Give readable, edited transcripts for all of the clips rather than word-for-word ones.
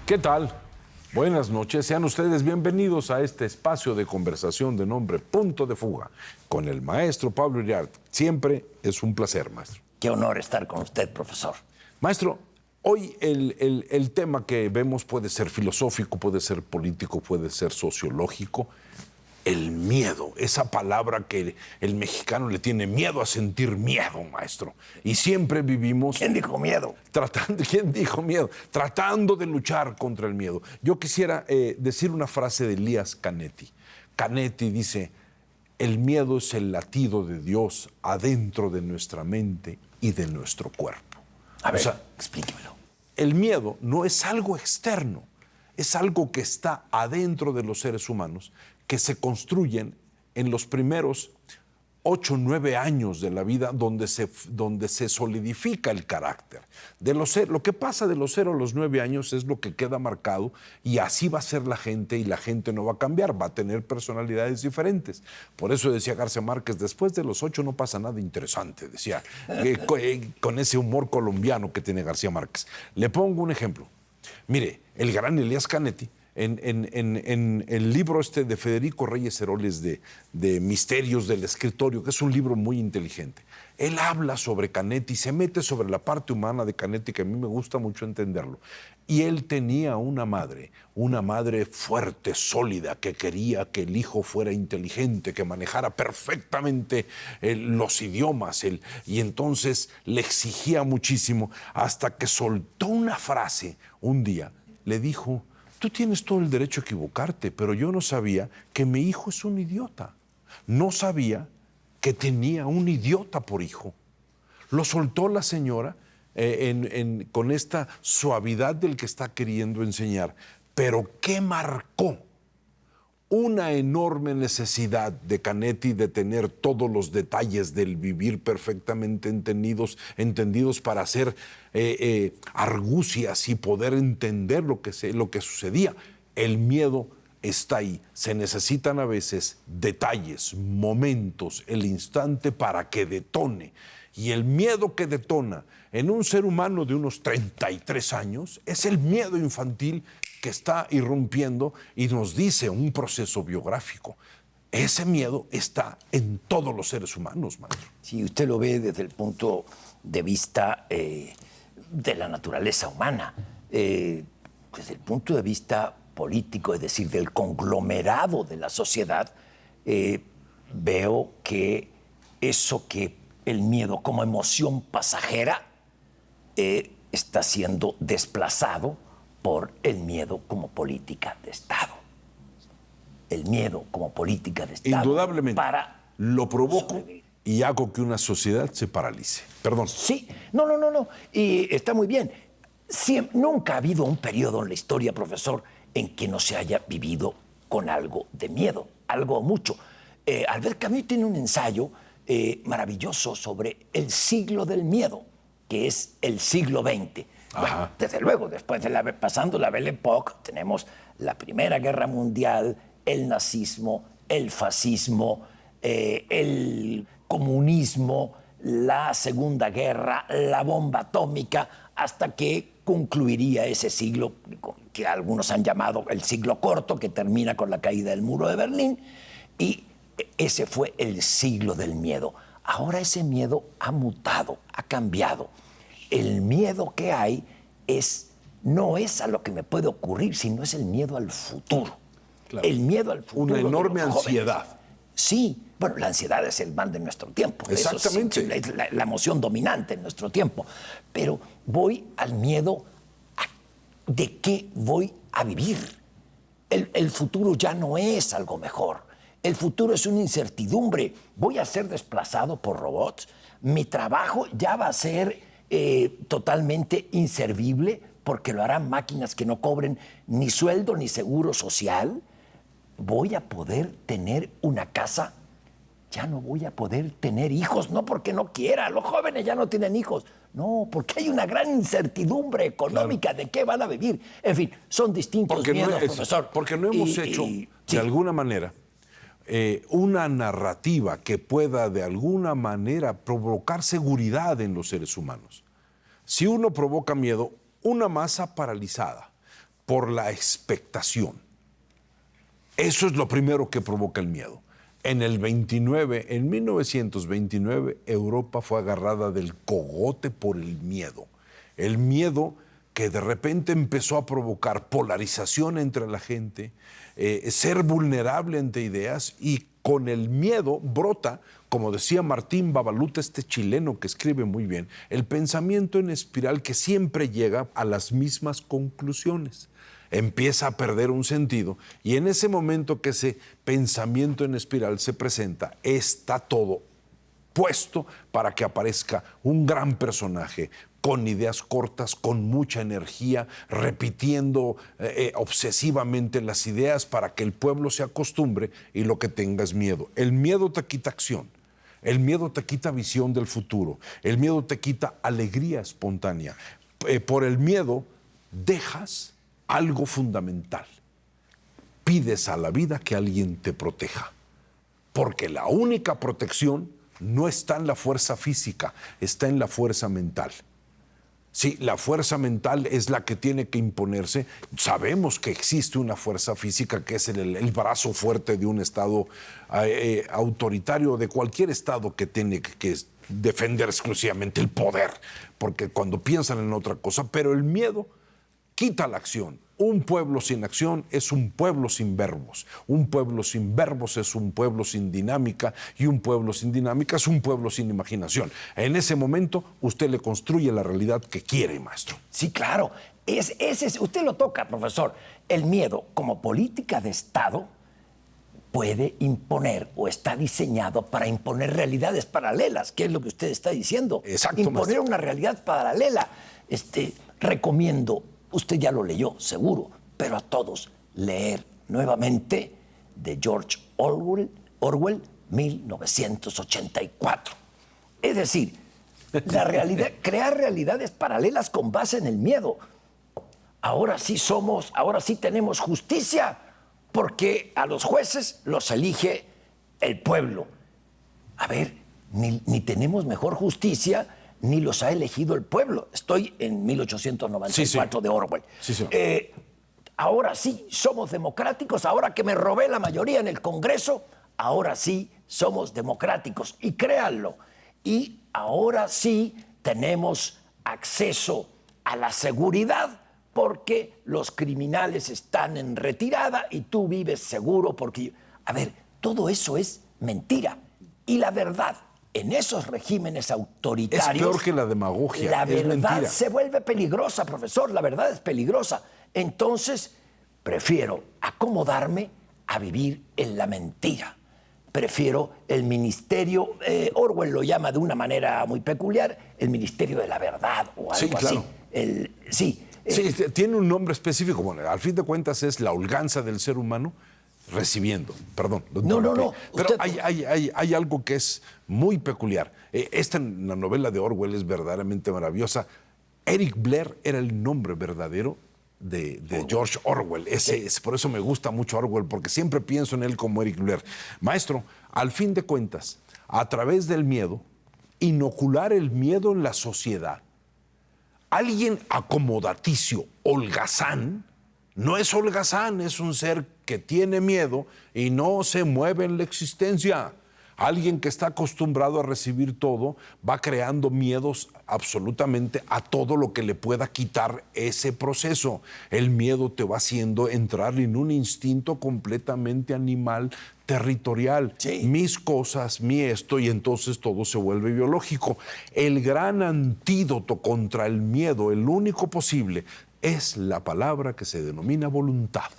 ¿Qué tal? Buenas noches, sean ustedes bienvenidos a este espacio de conversación de nombre Punto de Fuga con el maestro Pablo Iriart. Siempre es un placer, maestro. Qué honor estar con usted, profesor. Maestro, hoy el tema que vemos puede ser filosófico, puede ser político, puede ser sociológico. El miedo, esa palabra que el mexicano le tiene miedo a sentir miedo, maestro. Y siempre vivimos... ¿Quién dijo miedo? ¿Quién dijo miedo? Tratando de luchar contra el miedo. Yo quisiera decir una frase de Elías Canetti. Canetti dice, el miedo es el latido de Dios adentro de nuestra mente y de nuestro cuerpo. A ver, explíquemelo. El miedo no es algo externo, es algo que está adentro de los seres humanos, que se construyen en los primeros 8 o 9 años de la vida, donde se solidifica el carácter. Lo que pasa de los 0 a los 9 años es lo que queda marcado, y así va a ser la gente, y la gente no va a cambiar, va a tener personalidades diferentes. Por eso decía García Márquez, después de los 8 no pasa nada interesante, decía, con ese humor colombiano que tiene García Márquez. Le pongo un ejemplo. Mire, el gran Elías Canetti, en el libro de Federico Reyes Heroles de Misterios del Escritorio, que es un libro muy inteligente, él habla sobre Canetti, se mete sobre la parte humana de Canetti, que a mí me gusta mucho entenderlo. Y él tenía una madre fuerte, sólida, que quería que el hijo fuera inteligente, que manejara perfectamente los idiomas, y entonces le exigía muchísimo, hasta que soltó una frase un día. Le dijo: tú tienes todo el derecho a equivocarte, pero yo no sabía que mi hijo es un idiota. No sabía que tenía un idiota por hijo. Lo soltó la señora con esta suavidad del que está queriendo enseñar. Pero ¿qué marcó? Una enorme necesidad de Canetti de tener todos los detalles del vivir perfectamente entendidos para hacer argucias y poder entender lo que sucedía. El miedo está ahí. Se necesitan a veces detalles, momentos, el instante para que detone. Y el miedo que detona en un ser humano de unos 33 años es el miedo infantil que está irrumpiendo, y nos dice un proceso biográfico. Ese miedo está en todos los seres humanos, maestro. Si usted lo ve desde el punto de vista de la naturaleza humana, desde el punto de vista político, es decir, del conglomerado de la sociedad, veo que eso que el miedo como emoción pasajera está siendo desplazado por el miedo como política de Estado. El miedo como política de Estado. Indudablemente. Lo provoco y hago que una sociedad se paralice. Perdón. Sí, no. Y está muy bien. Nunca ha habido un periodo en la historia, profesor, en que no se haya vivido con algo de miedo, algo mucho. Albert Camus tiene un ensayo maravilloso sobre el siglo del miedo, que es el siglo XX. Bueno, desde luego, después pasando la Belle Époque, tenemos la Primera Guerra Mundial, el nazismo, el fascismo, el comunismo, la Segunda Guerra, la bomba atómica, hasta que concluiría ese siglo que algunos han llamado el siglo corto, que termina con la caída del muro de Berlín, y ese fue el siglo del miedo. Ahora ese miedo ha mutado, ha cambiado. El miedo que hay no es a lo que me puede ocurrir, sino es el miedo al futuro. Claro. El miedo al futuro. Una enorme ansiedad. Sí, bueno, la ansiedad es el mal de nuestro tiempo. Exactamente. Eso es la emoción dominante en nuestro tiempo. Pero voy al miedo de qué voy a vivir. El futuro ya no es algo mejor. El futuro es una incertidumbre. Voy a ser desplazado por robots. Mi trabajo ya va a ser totalmente inservible porque lo harán máquinas que no cobren ni sueldo ni seguro social. Voy a poder tener una casa, ya no voy a poder tener hijos, no porque no quiera, los jóvenes ya no tienen hijos, no, porque hay una gran incertidumbre económica de qué van a vivir. En fin, son distintos miedos, profesor. Porque no hemos hecho, de alguna manera, una narrativa que pueda de alguna manera provocar seguridad en los seres humanos. Si uno provoca miedo, una masa paralizada por la expectación. Eso es lo primero que provoca el miedo. En 1929, Europa fue agarrada del cogote por el miedo. El miedo que de repente empezó a provocar polarización entre la gente, ser vulnerable ante ideas, y con el miedo brota, como decía Martín Babaluta, este chileno que escribe muy bien, el pensamiento en espiral que siempre llega a las mismas conclusiones. Empieza a perder un sentido, y en ese momento que ese pensamiento en espiral se presenta, está todo puesto para que aparezca un gran personaje con ideas cortas, con mucha energía, repitiendo obsesivamente las ideas para que el pueblo se acostumbre y lo que tenga es miedo. El miedo te quita acción, el miedo te quita visión del futuro, el miedo te quita alegría espontánea. Por el miedo dejas algo fundamental. Pides a la vida que alguien te proteja, porque la única protección no está en la fuerza física, está en la fuerza mental. Sí, la fuerza mental es la que tiene que imponerse. Sabemos que existe una fuerza física que es el brazo fuerte de un Estado autoritario, de cualquier Estado que tiene que defender exclusivamente el poder, porque cuando piensan en otra cosa, pero el miedo quita la acción. Un pueblo sin acción es un pueblo sin verbos. Un pueblo sin verbos es un pueblo sin dinámica, y un pueblo sin dinámica es un pueblo sin imaginación. En ese momento usted le construye la realidad que quiere, maestro. Sí, claro. Usted lo toca, profesor. El miedo como política de Estado puede imponer, o está diseñado para imponer realidades paralelas, que es lo que usted está diciendo. Exacto, imponer maestro. una realidad paralela. Recomiendo, usted ya lo leyó, seguro, pero a todos, leer nuevamente de George Orwell, 1984. Es decir, la realidad, crear realidades paralelas con base en el miedo. Ahora sí tenemos justicia, porque a los jueces los elige el pueblo. A ver, ni tenemos mejor justicia, ni los ha elegido el pueblo. Estoy en 1894 de Orwell. Sí. Ahora sí somos democráticos, ahora que me robé la mayoría en el Congreso, ahora sí somos democráticos. Y créanlo, y ahora sí tenemos acceso a la seguridad, porque los criminales están en retirada y tú vives seguro porque... A ver, todo eso es mentira. Y la verdad, en esos regímenes autoritarios... Es peor que la demagogia. La es verdad mentira. se vuelve peligrosa, profesor. La verdad es peligrosa. Entonces, prefiero acomodarme a vivir en la mentira. Prefiero el ministerio, Orwell lo llama de una manera muy peculiar, el ministerio de la verdad o algo Sí, claro. así. Sí, tiene un nombre específico. Bueno, al fin de cuentas es la holganza del ser humano recibiendo. Perdón. No. Pero hay algo que es muy peculiar. La novela de Orwell es verdaderamente maravillosa. Eric Blair era el nombre verdadero de George Orwell. Por eso me gusta mucho Orwell, porque siempre pienso en él como Eric Blair. Maestro, al fin de cuentas, a través del miedo, inocular el miedo en la sociedad. Alguien acomodaticio, holgazán, no es holgazán, es un ser que tiene miedo y no se mueve en la existencia. Alguien que está acostumbrado a recibir todo va creando miedos absolutamente a todo lo que le pueda quitar ese proceso. El miedo te va haciendo entrar en un instinto completamente animal, territorial. Sí. Mis cosas, mi esto, y entonces todo se vuelve biológico. El gran antídoto contra el miedo, el único posible, es la palabra que se denomina voluntad.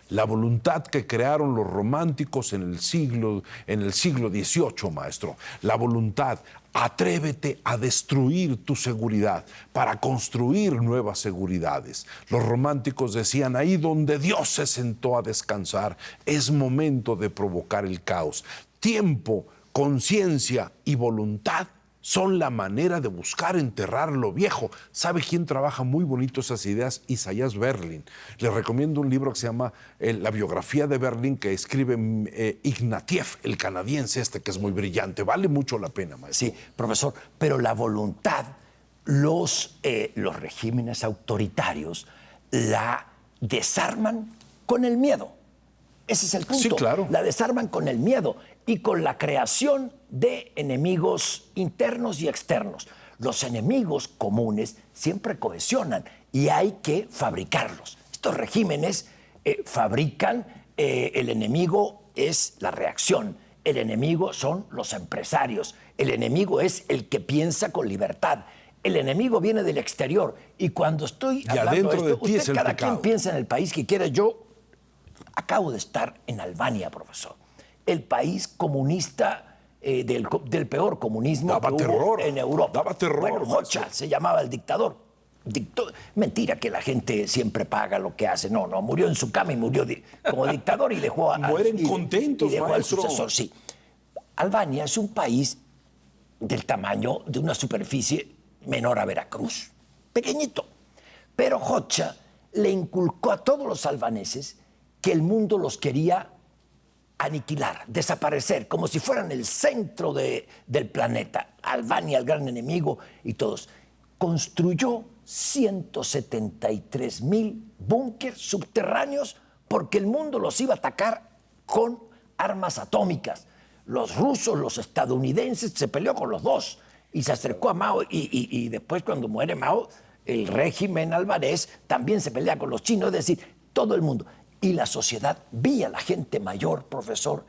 La voluntad que crearon los románticos en el siglo XVIII, maestro. La voluntad. Atrévete a destruir tu seguridad para construir nuevas seguridades. Los románticos decían, ahí donde Dios se sentó a descansar, es momento de provocar el caos. Tiempo, conciencia y voluntad son la manera de buscar enterrar lo viejo. ¿Sabe quién trabaja muy bonito esas ideas? Isaiah Berlin. Les recomiendo un libro que se llama La biografía de Berlin, que escribe Ignatieff, el canadiense que es muy brillante. Vale mucho la pena, maestro. Sí, profesor, pero la voluntad, los regímenes autoritarios la desarman con el miedo. Ese es el punto. Sí, claro. La desarman con el miedo y con la creación de enemigos internos y externos. Los enemigos comunes siempre cohesionan y hay que fabricarlos. Estos regímenes fabrican, el enemigo es la reacción, el enemigo son los empresarios, el enemigo es el que piensa con libertad. El enemigo viene del exterior y cuando estoy hablando de adentro esto, de ti es usted el cada pecado. quien piensa en el país que quiere. Yo acabo de estar en Albania, profesor, el país comunista del peor comunismo Daba que hubo terror, en Europa. daba terror, Bueno, Hoxha maestro. se llamaba el dictador. Mentira que la gente siempre paga lo que hace. No, murió en su cama y murió como dictador y dejó Mueren contentos, y dejó al maestro. sucesor. Sí. Albania es un país del tamaño de una superficie menor a Veracruz, pequeñito. Pero Hoxha le inculcó a todos los albaneses que el mundo los quería aniquilar, desaparecer, como si fueran el centro del planeta. Albania, el gran enemigo, y todos. Construyó 173,000 búnkers subterráneos porque el mundo los iba a atacar con armas atómicas. Los rusos, los estadounidenses, se peleó con los dos y se acercó a Mao y después cuando muere Mao, el régimen albanés también se pelea con los chinos, es decir, todo el mundo. Y la sociedad veía a la gente mayor, profesor,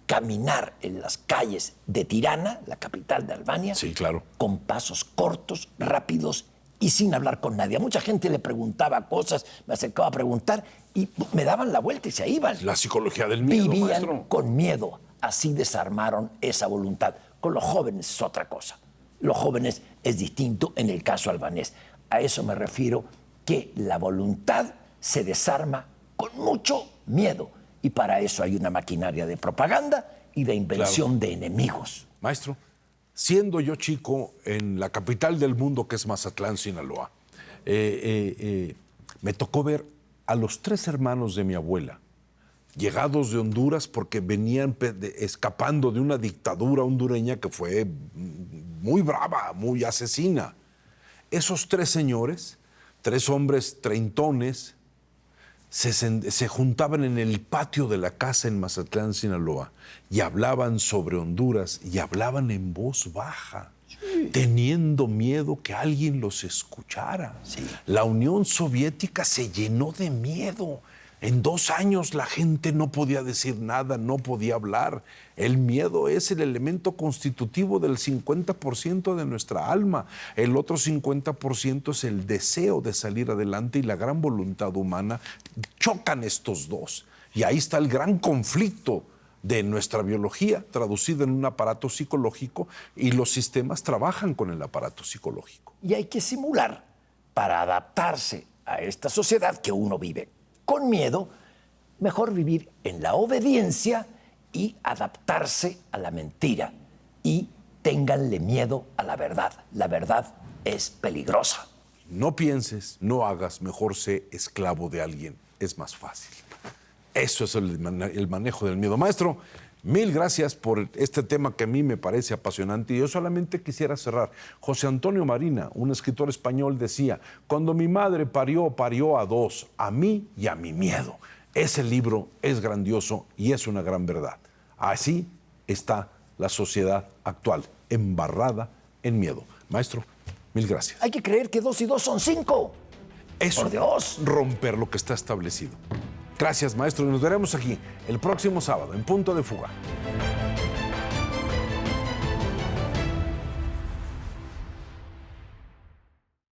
caminar en las calles de Tirana, la capital de Albania, Sí, claro. con pasos cortos, rápidos y sin hablar con nadie. A mucha gente le preguntaba cosas, me acercaba a preguntar y me daban la vuelta y se iban. La psicología del miedo, Vivían maestro. con miedo. Así desarmaron esa voluntad. Con los jóvenes es otra cosa. Los jóvenes es distinto en el caso albanés. A eso me refiero, que la voluntad se desarma con mucho miedo. Y para eso hay una maquinaria de propaganda y de invención de enemigos. Maestro, siendo yo chico en la capital del mundo, que es Mazatlán, Sinaloa, me tocó ver a los 3 hermanos de mi abuela, llegados de Honduras porque venían escapando de una dictadura hondureña que fue muy brava, muy asesina. Esos 3 señores, 3 hombres treintones, se juntaban en el patio de la casa en Mazatlán, Sinaloa, y hablaban sobre Honduras y hablaban en voz baja, teniendo miedo que alguien los escuchara. Sí. La Unión Soviética se llenó de miedo. En 2 años la gente no podía decir nada, no podía hablar. El miedo es el elemento constitutivo del 50% de nuestra alma. El otro 50% es el deseo de salir adelante y la gran voluntad humana. Chocan estos dos. Y ahí está el gran conflicto de nuestra biología, traducida en un aparato psicológico, y los sistemas trabajan con el aparato psicológico. Y hay que simular para adaptarse a esta sociedad que uno vive con miedo, mejor vivir en la obediencia y adaptarse a la mentira. Y ténganle miedo a la verdad. La verdad es peligrosa. No pienses, no hagas, mejor sé esclavo de alguien. Es más fácil. Eso es el manejo del miedo. Maestro, mil gracias por este tema que a mí me parece apasionante. Y yo solamente quisiera cerrar. José Antonio Marina, un escritor español, decía: cuando mi madre parió, parió a 2, a mí y a mi miedo. Ese libro es grandioso y es una gran verdad. Así está la sociedad actual, embarrada en miedo. Maestro, mil gracias. Hay que creer que 2 y 2 son 5. Eso, Por Dios. romper lo que está establecido. Gracias, maestro, y nos veremos aquí el próximo sábado en Punto de Fuga.